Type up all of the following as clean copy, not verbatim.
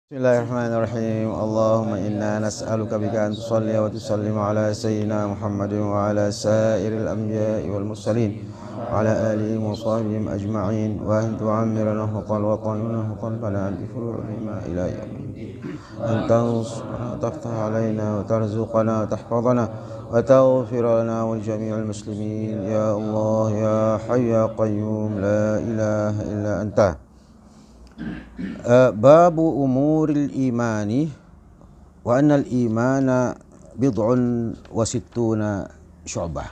Bismillahirrahmanirrahim. Allahumma inna nas'aluka bika an tusalli wa tusallim ala sayyidina Muhammadin wa ala sairil anbiya'i wal mursalin wa ala alihi wa sahbihim ajma'in wa an tu'ammirana huqal watanina huqal bala'an bi furu'ihima ila yawmiddin. Antanus wa taftah alaina wa tarzuqana wa tahfadana wa taghfir lana wa jami'al muslimin ya Allah ya hayy ya qayyum la ilaha illa anta. Babu umuril imani wa annal imana bid'un wa sittuna syu'bah.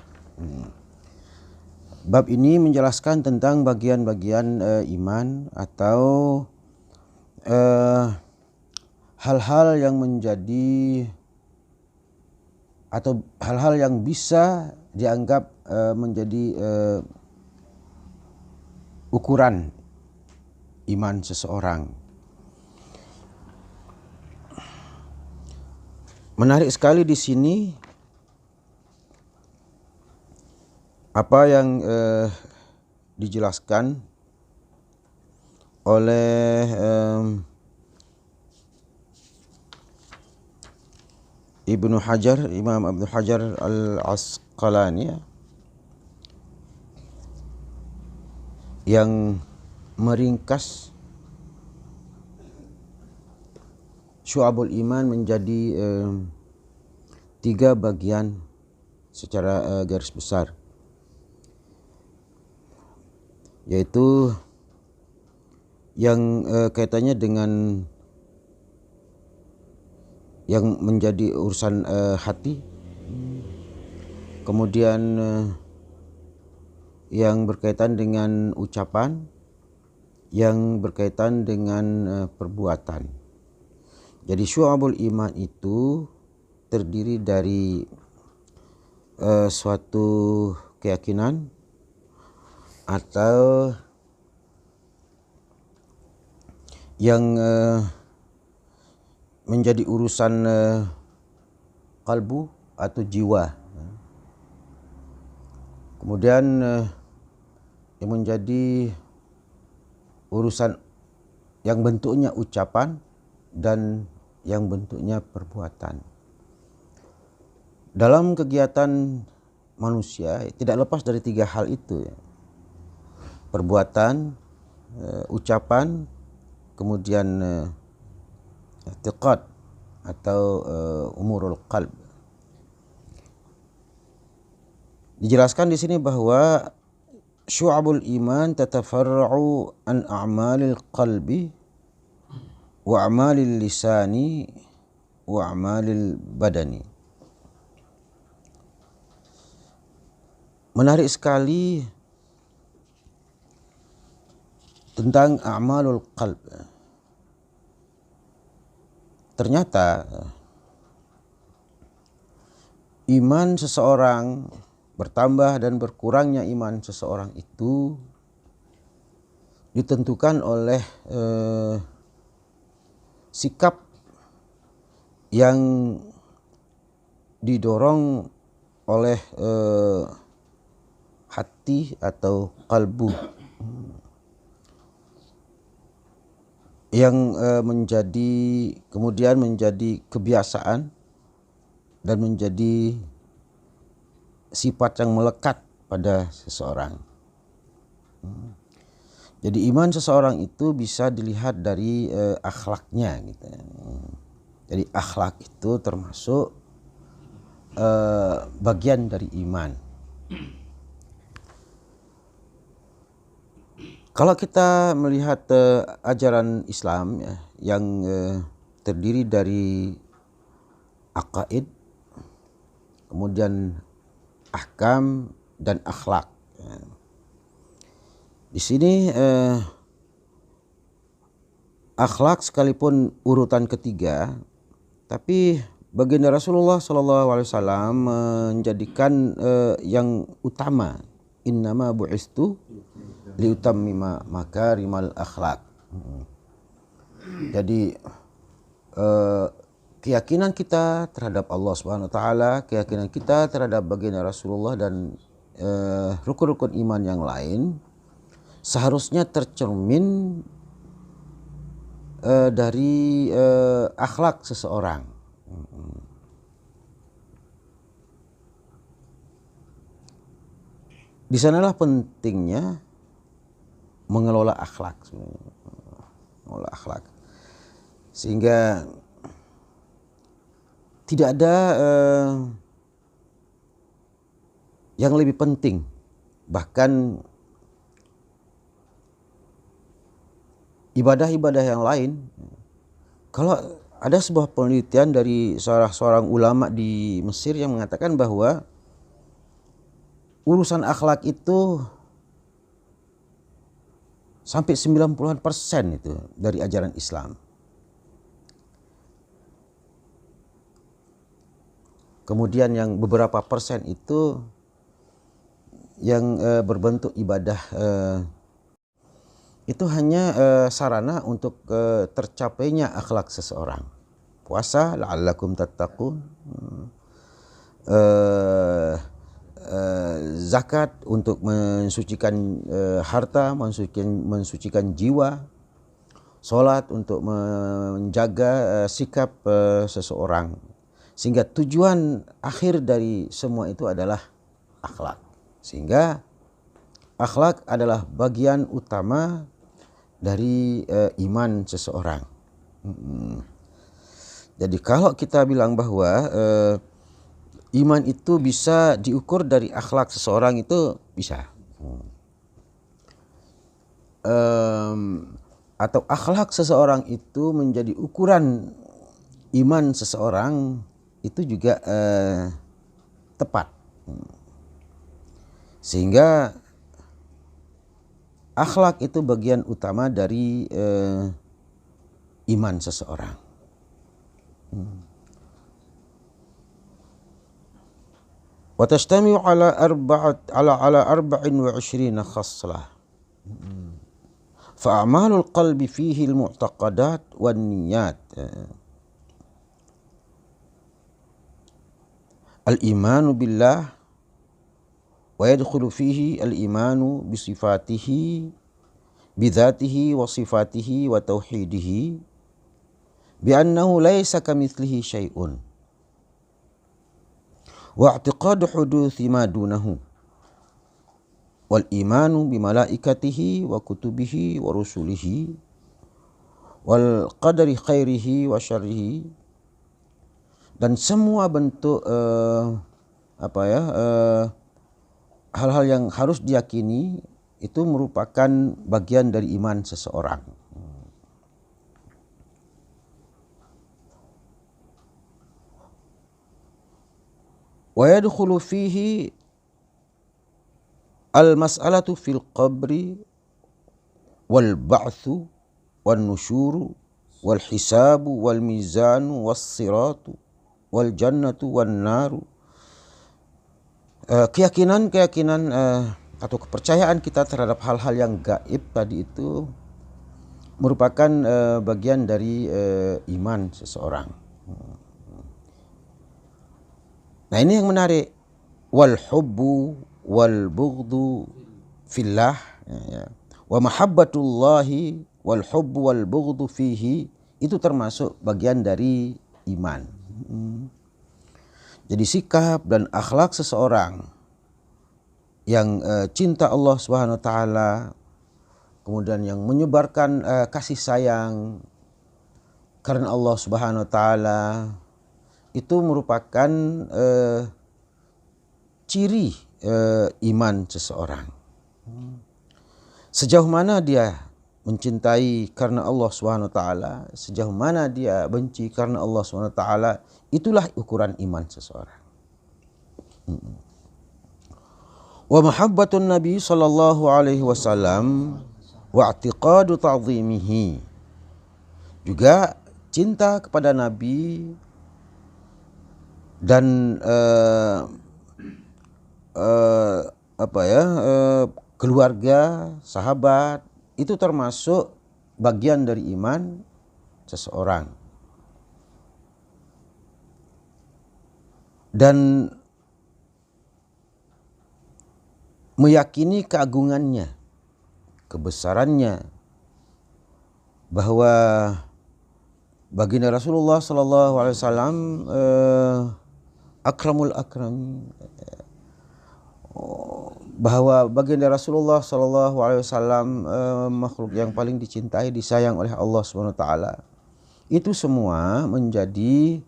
Bab ini menjelaskan tentang bagian-bagian iman atau hal-hal yang menjadi atau hal-hal yang bisa dianggap menjadi ukuran iman seseorang. Menarik sekali di sini apa yang dijelaskan oleh Ibnu Hajar, Imam Ibnu Hajar Al-Asqalani, yang meringkas syu'abul iman menjadi 3 bagian secara garis besar, yaitu yang kaitannya dengan yang menjadi urusan hati, kemudian yang berkaitan dengan ucapan, yang berkaitan dengan perbuatan. Jadi syu'abul iman itu terdiri dari suatu keyakinan atau yang menjadi urusan kalbu atau jiwa. Kemudian yang menjadi urusan yang bentuknya ucapan dan yang bentuknya perbuatan. Dalam kegiatan manusia tidak lepas dari 3 hal itu, ya. Perbuatan, ucapan, kemudian i'tiqad atau umurul qalb. Dijelaskan di sini bahwa syu'abul iman tatafarra'u an a'malil qalbi wa a'malil lisani wa a'malil badani. Menarik sekali tentang a'malul qalb. Ternyata iman seseorang, bertambah dan berkurangnya iman seseorang itu ditentukan oleh sikap yang didorong oleh hati atau kalbu, yang kemudian menjadi kebiasaan dan menjadi sifat yang melekat pada seseorang. Jadi iman seseorang itu bisa dilihat dari akhlaknya, gitu. Jadi akhlak itu termasuk bagian dari iman. Kalau kita melihat ajaran Islam, ya, yang terdiri dari aqaid, kemudian ahkam dan akhlak. Di sini akhlak sekalipun urutan ketiga, tapi baginda Rasulullah SAW menjadikan yang utama. Innama bu'istu liutammima makarimal akhlak. Jadi keyakinan kita terhadap Allah Subhanahu wa taala, keyakinan kita terhadap baginda Rasulullah dan rukun-rukun iman yang lain seharusnya tercermin dari akhlak seseorang. Di sanalah pentingnya mengelola akhlak, mengelola akhlak, sehingga tidak ada yang lebih penting, bahkan ibadah-ibadah yang lain. Kalau ada sebuah penelitian dari seorang ulama di Mesir yang mengatakan bahwa urusan akhlak itu sampai 90% itu dari ajaran Islam. Kemudian yang beberapa persen itu yang berbentuk ibadah, itu hanya sarana untuk tercapainya akhlak seseorang. Puasa la'allakum tattaqun, zakat untuk mensucikan harta, mensucikan jiwa, sholat untuk menjaga sikap seseorang, sehingga tujuan akhir dari semua itu adalah akhlak. Sehingga akhlak adalah bagian utama dari iman seseorang. Jadi kalau kita bilang bahwa iman itu bisa diukur dari akhlak seseorang, itu bisa. Atau akhlak seseorang itu menjadi ukuran iman seseorang, itu juga tepat. Sehingga akhlak itu bagian utama dari iman seseorang. Wa tashtami'u ala 24 khaslah. Fa a'malul qalbi fihi al-mu'taqadat wan niyat. Al-imanu billah wa yadkhulu fihi al-imanu bi sifatihi bi dzatihi wa sifatihi wa tauhidihi bi annahu laisa kamitslihi syai'un wa i'tiqadu huduthi ma dunahu wal imanu bi malaikatihi wa kutubihi wa rusulihi wal qadari khairihi wa syarrihi. Dan semua bentuk hal-hal yang harus diyakini itu merupakan bagian dari iman seseorang. Wa yadkhulu fihi al-mas'alatu fil qabri wal ba'tsu wan nusyuru wal hisabu wal mizanu was siratu wal jannatu wan naru. Keyakinan atau kepercayaan kita terhadap hal-hal yang gaib tadi itu merupakan bagian dari iman seseorang. Nah, ini yang menarik. Wal hubbu wal bughdu fillah, wa mahabbatullahi wal hubbu wal bughdu fihi, itu termasuk bagian dari iman. Jadi sikap dan akhlak seseorang yang cinta Allah Subhanahu wa taala, kemudian yang menyebarkan kasih sayang karena Allah Subhanahu wa taala, itu merupakan ciri iman seseorang. Sejauh mana dia mencintai karena Allah Subhanahu wa taala, sejauh mana dia benci karena Allah Subhanahu wa taala, itulah ukuran iman seseorang. Wa mahabbatun Nabi sallallahu alaihi wasallam wa i'tiqadu ta'zimihi. Juga cinta kepada Nabi dan keluarga, sahabat, itu termasuk bagian dari iman seseorang. Dan meyakini keagungannya, kebesarannya, bahwa baginda Rasulullah sallallahu alaihi wasallam akramul akram, bahwa baginda Rasulullah sallallahu alaihi wasallam makhluk yang paling dicintai, disayang oleh Allah Subhanahu wa taala. Itu semua menjadi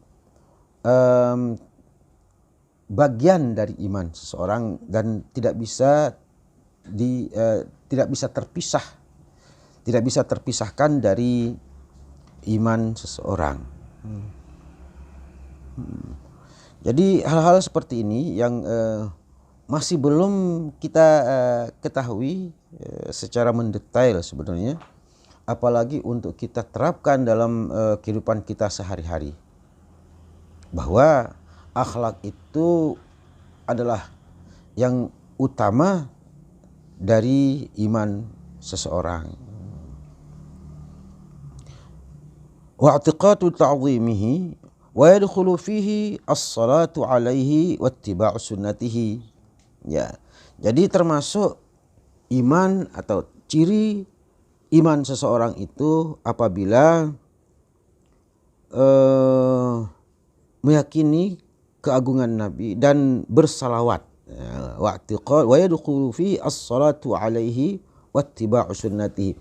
bagian dari iman seseorang dan tidak bisa terpisahkan dari iman seseorang. Jadi hal-hal seperti ini yang masih belum kita ketahui secara mendetail sebenarnya, apalagi untuk kita terapkan dalam kehidupan kita sehari-hari, bahwa akhlak itu adalah yang utama dari iman seseorang. Wa'tiqatu ta'zimihi wa yadkhulu fihi as-salatu alaihi wattiba'u sunnatihi. Ya. Jadi termasuk iman atau ciri iman seseorang itu apabila meyakini keagungan Nabi dan bersalawat. Wa'tiqad wa yadkhulu fi as-salatu alaihi wattiba'u sunnatihi.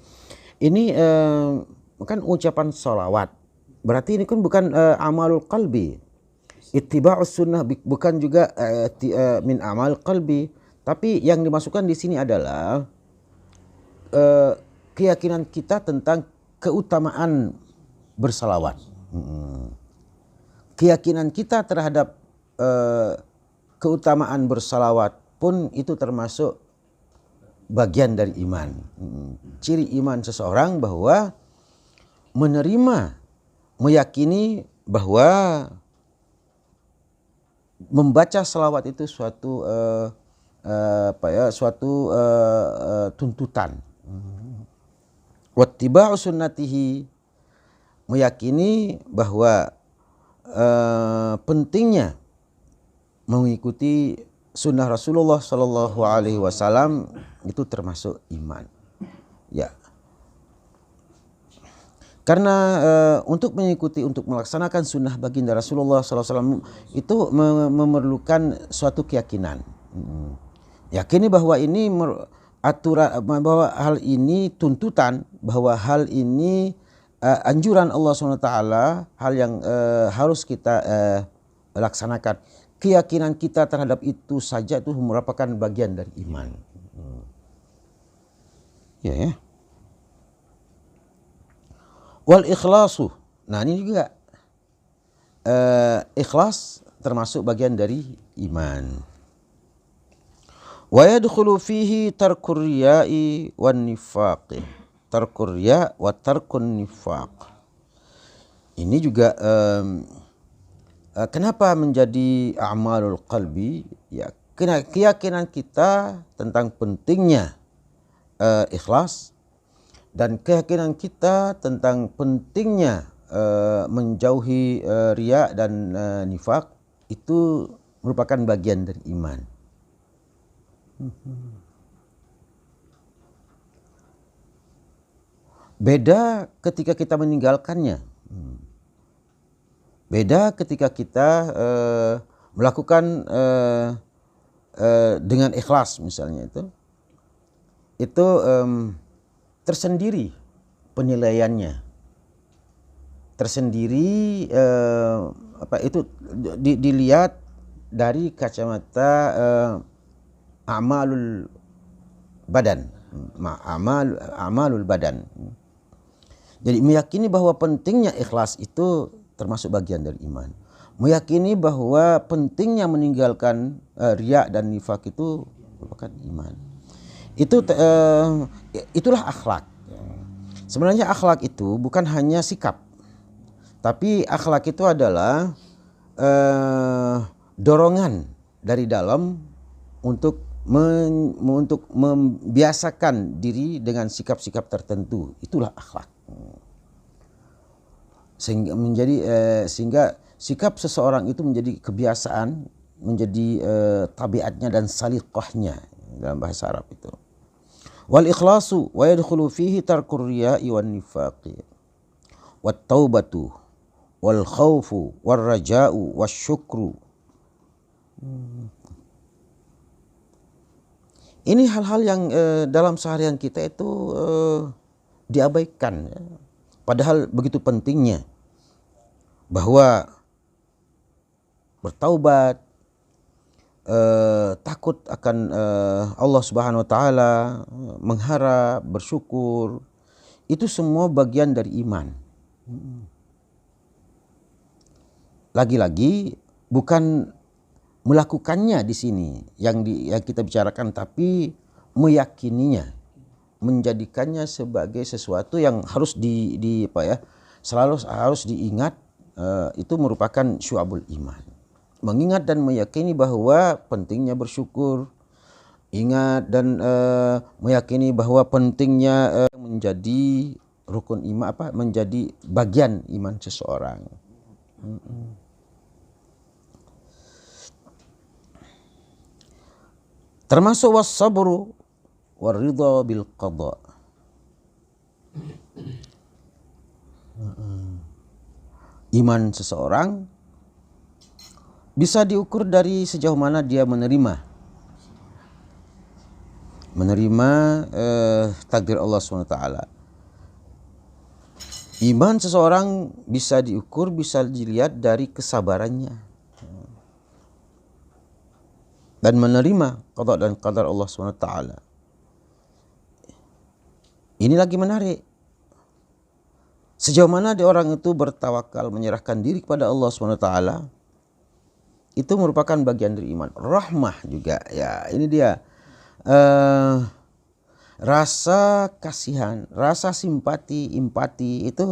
Ini kan ucapan salawat. Berarti ini kan bukan amalul qalbi. Ittiba'us sunnah bukan juga min amal qalbi, tapi yang dimasukkan di sini adalah keyakinan kita tentang keutamaan bersalawat. Keyakinan kita terhadap keutamaan bersalawat pun itu termasuk bagian dari iman. Ciri iman seseorang bahwa menerima, meyakini bahwa membaca salawat itu suatu tuntutan. Wattiba'u sunnatihi, meyakini bahwa pentingnya mengikuti sunnah Rasulullah Sallallahu Alaihi Wasallam itu termasuk iman. Ya. Karena untuk melaksanakan sunnah baginda Rasulullah SAW itu memerlukan suatu keyakinan. Yakini bahwa ini aturan, bahwa hal ini tuntutan, bahwa hal ini anjuran Allah SWT, hal yang harus kita laksanakan. Keyakinan kita terhadap itu saja itu merupakan bagian dari iman. Ya. Wal ikhlasu. Nah ini juga ikhlas termasuk bagian dari iman. Wa yadkhulu fihi tarkur riya'i wan nifaq. Tarkur riya' wa tarkun nifaq. Ini juga kenapa menjadi a'malul qalbi? Ya, keyakinan kita tentang pentingnya ikhlas dan keyakinan kita tentang pentingnya menjauhi riya dan nifak itu merupakan bagian dari iman. Beda ketika kita meninggalkannya. Beda ketika kita melakukan dengan ikhlas misalnya itu tersendiri penilaiannya, tersendiri itu dilihat dari kacamata amalul badan, amalul badan. Jadi meyakini bahwa pentingnya ikhlas itu termasuk bagian dari iman. Meyakini bahwa pentingnya meninggalkan riya dan nifak itu merupakan iman. Itulah akhlak. Sebenarnya akhlak itu bukan hanya sikap, tapi akhlak itu adalah dorongan dari dalam untuk membiasakan diri dengan sikap-sikap tertentu. Itulah akhlak. Sehingga sikap seseorang itu menjadi kebiasaan, menjadi tabiatnya dan saliqahnya dalam bahasa Arab itu. Wal ikhlasu wa yadkhulu fihi tarkur riya'i wan nifaqi wat taubatu wal khaufu wal raja'u wasyukru. Ini hal-hal yang dalam seharian kita itu diabaikan, ya. Padahal begitu pentingnya bahwa bertaubat, takut akan Allah Subhanahu wa taala, mengharap, bersyukur, itu semua bagian dari iman. Lagi-lagi bukan melakukannya di sini yang kita bicarakan, tapi meyakininya, menjadikannya sebagai sesuatu yang harus selalu harus diingat. Itu merupakan syu'abul iman. Mengingat dan meyakini bahwa pentingnya bersyukur, ingat dan meyakini bahwa pentingnya menjadi rukun iman, menjadi bagian iman seseorang. Termasuk was-sabru war-ridha bil qada. Iman seseorang bisa diukur dari sejauh mana dia menerima takdir Allah SWT. Iman seseorang bisa diukur, bisa dilihat dari kesabarannya dan menerima qada dan qadar Allah SWT. Ini lagi menarik. Sejauh mana orang itu bertawakal, menyerahkan diri kepada Allah SWT, itu merupakan bagian dari iman. Rahmah juga, ya ini dia. Rasa kasihan, rasa simpati, empati itu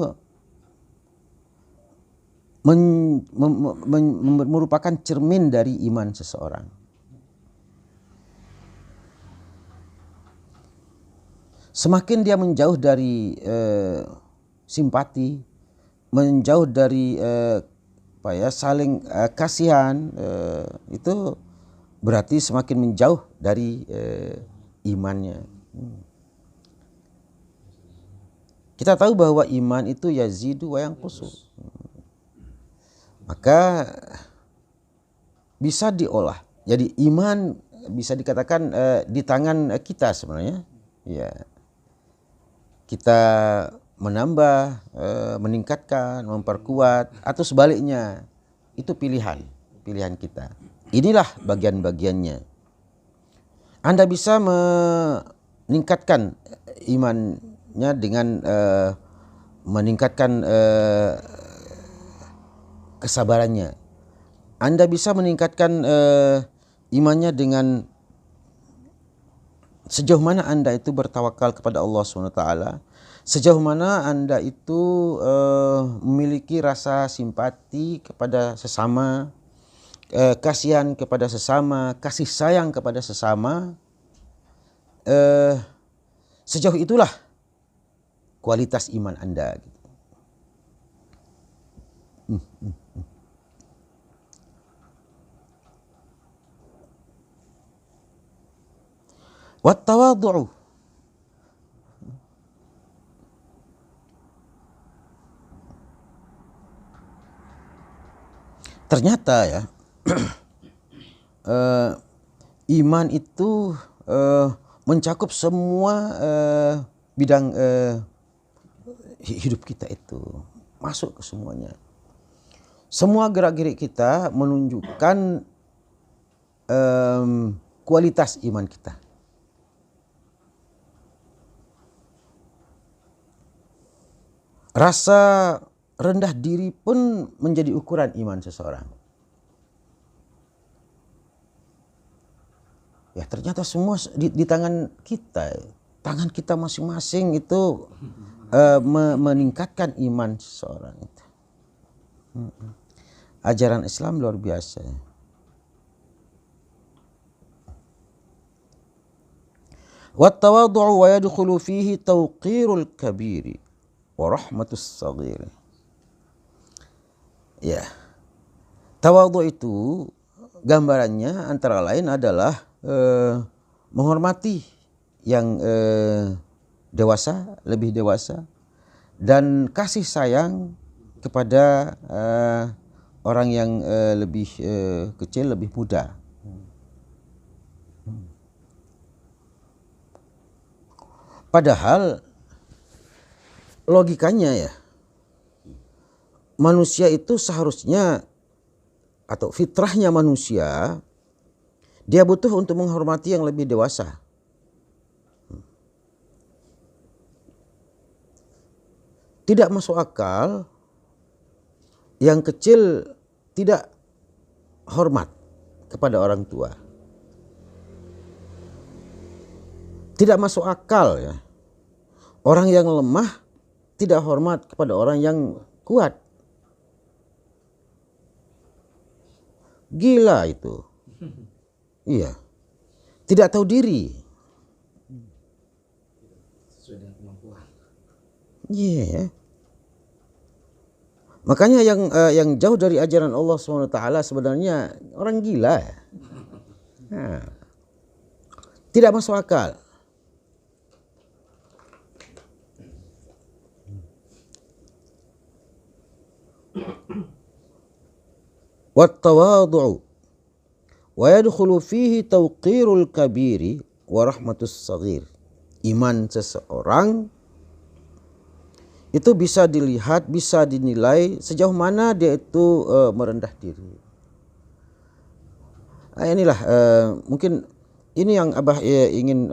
merupakan cermin dari iman seseorang. Semakin dia menjauh dari simpati, menjauh dari saling kasihan, itu berarti semakin menjauh dari imannya. Kita tahu bahwa iman itu yazidu wa yanqusu. Maka bisa diolah. Jadi iman bisa dikatakan di tangan kita sebenarnya. Ya. Kita menambah, meningkatkan, memperkuat, atau sebaliknya. Itu pilihan kita. Inilah bagian-bagiannya. Anda bisa meningkatkan imannya dengan meningkatkan kesabarannya. Anda bisa meningkatkan imannya dengan sejauh mana Anda itu bertawakal kepada Allah SWT, sejauh mana Anda itu memiliki rasa simpati kepada sesama, kasihan kepada sesama, kasih sayang kepada sesama. Sejauh itulah kualitas iman Anda. Wat tawadhu. Ternyata ya iman itu mencakup semua bidang hidup kita, itu masuk ke semuanya. Semua gerak-gerik kita menunjukkan kualitas iman kita. Rasa rendah diri pun menjadi ukuran iman seseorang. Ya ternyata semua di tangan kita. Tangan kita masing-masing itu meningkatkan iman seseorang itu. Ajaran Islam luar biasa. Wat tawadhu wa yadkhulu fihi tawqirul kabiri wa rahmatus saghir. Ya. Tawadhu itu gambarannya antara lain adalah menghormati yang dewasa, lebih dewasa, dan kasih sayang kepada orang yang lebih kecil, lebih muda. Padahal logikanya ya, manusia itu seharusnya atau fitrahnya manusia, dia butuh untuk menghormati yang lebih dewasa. Tidak masuk akal yang kecil tidak hormat kepada orang tua. Tidak masuk akal ya, orang yang lemah tidak hormat kepada orang yang kuat. Gila itu. Iya. Tidak tahu diri. Sesuai dengan kemampuan. Iya. Yeah. Makanya yang jauh dari ajaran Allah SWT sebenarnya orang gila. Nah, tidak masuk akal. Wat-tawadhu wa yadkhulu fihi tawqirul kabiri wa rahmatus saghir. Iman seseorang itu bisa dilihat, bisa dinilai sejauh mana dia itu merendah diri. Inilah mungkin ini yang Abah ingin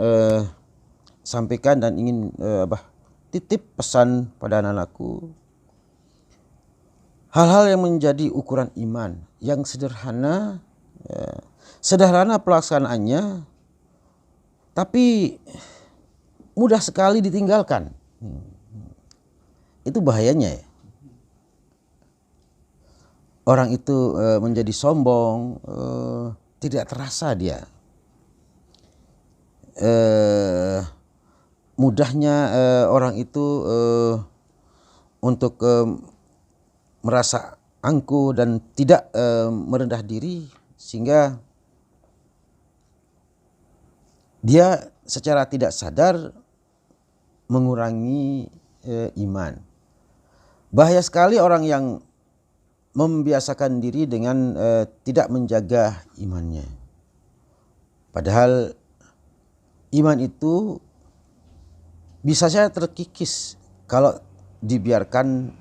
sampaikan dan ingin Abah titip pesan pada anak-anakku. Hal-hal yang menjadi ukuran iman yang sederhana, sederhana pelaksanaannya, tapi mudah sekali ditinggalkan. Itu bahayanya ya. Orang itu menjadi sombong, tidak terasa dia. Mudahnya orang itu untuk merasa angkuh dan tidak merendah diri, sehingga dia secara tidak sadar mengurangi iman. Bahaya sekali orang yang membiasakan diri dengan tidak menjaga imannya. Padahal iman itu bisa saja terkikis kalau dibiarkan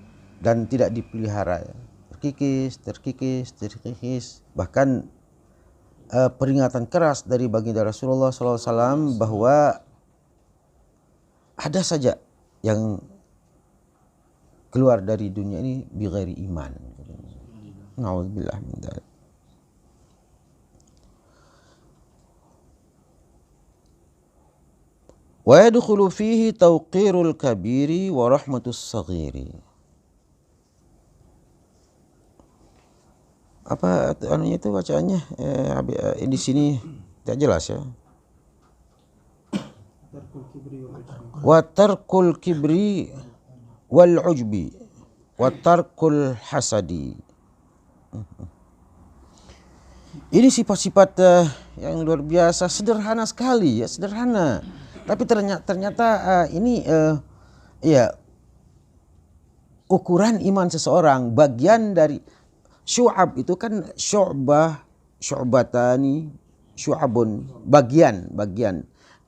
dan tidak dipelihara. Terkikis. Bahkan peringatan keras dari baginda Rasulullah SAW bahwa ada saja yang keluar dari dunia ini bighairi iman. Na'udzubillah min dzalik. Wa yadkhulu fihi tawqirul kabiri wa rahmatus saghiri. Apa anunya itu bacaannya? Di sini tidak jelas ya. Wa tarkul kibri wal ujbi wa tarkul hasadi. Ini sifat-sifat yang luar biasa, sederhana sekali ya, sederhana. Tapi ternyata ini ya ukuran iman seseorang, bagian dari syu'ab itu kan syu'batani, syu'abun, bagian.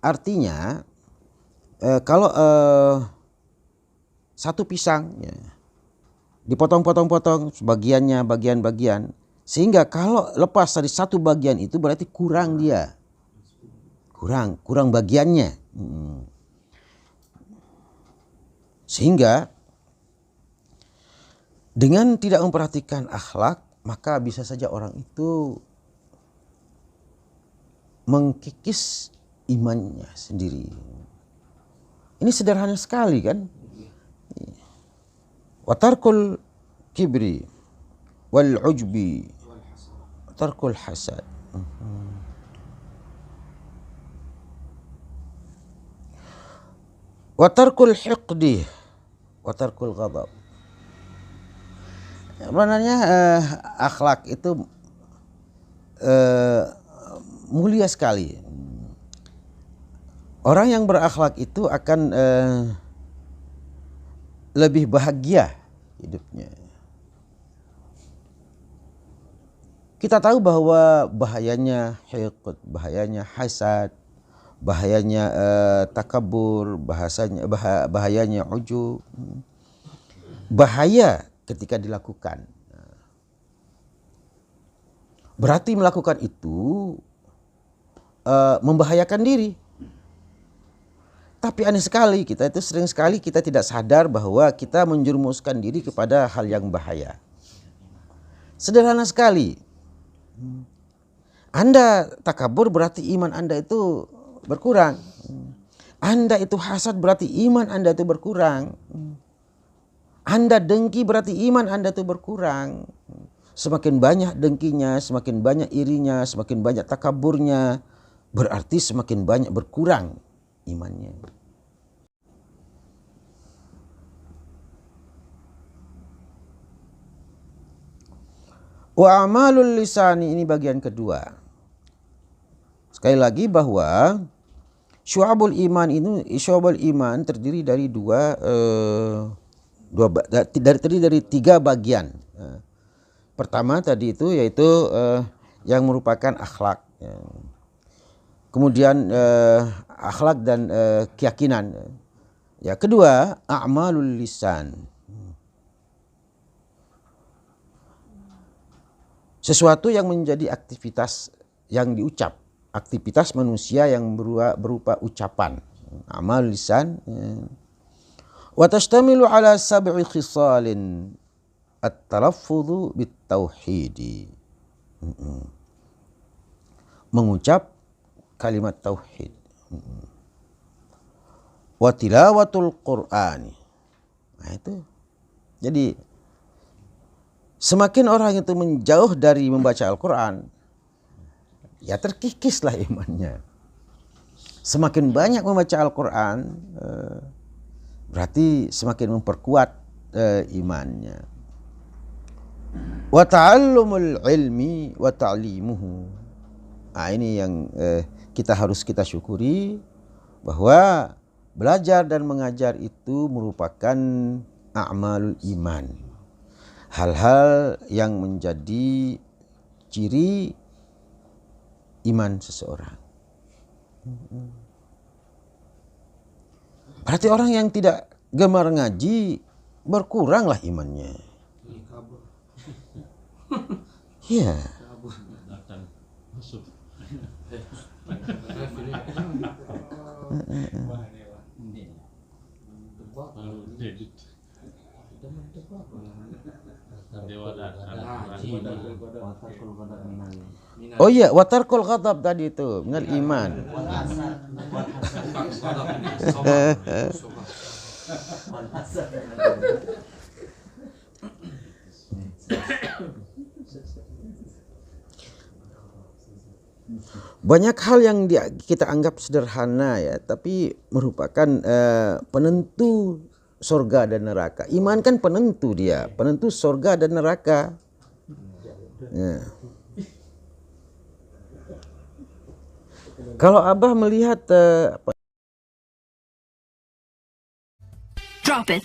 Artinya kalau satu pisang ya, dipotong-potong sebagiannya, bagian-bagian, sehingga kalau lepas dari satu bagian itu berarti kurang dia, kurang bagiannya. Sehingga dengan tidak memperhatikan akhlak, maka bisa saja orang itu mengkikis imannya sendiri. Ini sederhana sekali kan? Wa tarkul kibri wal ujbi wa tarkul hasad. Wa tarkul hiqdi wa tarkul ghadab. Sebenarnya akhlak itu mulia sekali. Orang yang berakhlak itu akan lebih bahagia hidupnya. Kita tahu bahwa bahayanya hiqd, bahayanya hasad, bahayanya takabur, bahayanya ujub. Bahaya ketika dilakukan. Berarti melakukan itu membahayakan diri. Tapi aneh sekali, kita itu sering sekali kita tidak sadar bahwa kita menjerumuskan diri kepada hal yang bahaya. Sederhana sekali. Anda takabur berarti iman Anda itu berkurang. Anda itu hasad berarti iman Anda itu berkurang. Anda dengki berarti iman Anda itu berkurang. Semakin banyak dengkinya, semakin banyak irinya, semakin banyak takaburnya, berarti semakin banyak berkurang imannya. Wa amalul lisani, ini bagian kedua. Sekali lagi bahwa syu'abul iman terdiri dari terdiri dari 3 bagian. Pertama tadi itu yaitu yang merupakan akhlak. Kemudian akhlak dan keyakinan. Ya, kedua a'malul lisan. Sesuatu yang menjadi aktivitas yang diucap, aktivitas manusia yang berupa ucapan, amal lisan. Wa tashtamilu ala 7 khisalin at-talaffudhu bit-tauhid. Mengucap kalimat tauhid. Wa tilawatul Qur'an. Nah itu. Jadi semakin orang itu menjauh dari membaca Al-Quran, ya terkikislah imannya. Semakin banyak membaca Al-Quran, berarti semakin memperkuat imannya. Wa ta'allumul ilmi wa ta'limuhu. Nah, ini yang harus kita syukuri, bahwa belajar dan mengajar itu merupakan a'malul iman. Hal-hal yang menjadi ciri iman seseorang. Berarti orang yang tidak gemar ngaji berkuranglah imannya. Iya. Oh iya, watarkul ghadab tadi itu minal iman. Banyak hal yang kita anggap sederhana ya, tapi merupakan penentu surga dan neraka. Iman kan penentu dia, penentu surga dan neraka. Ya. Kalau Abah melihat Drop it.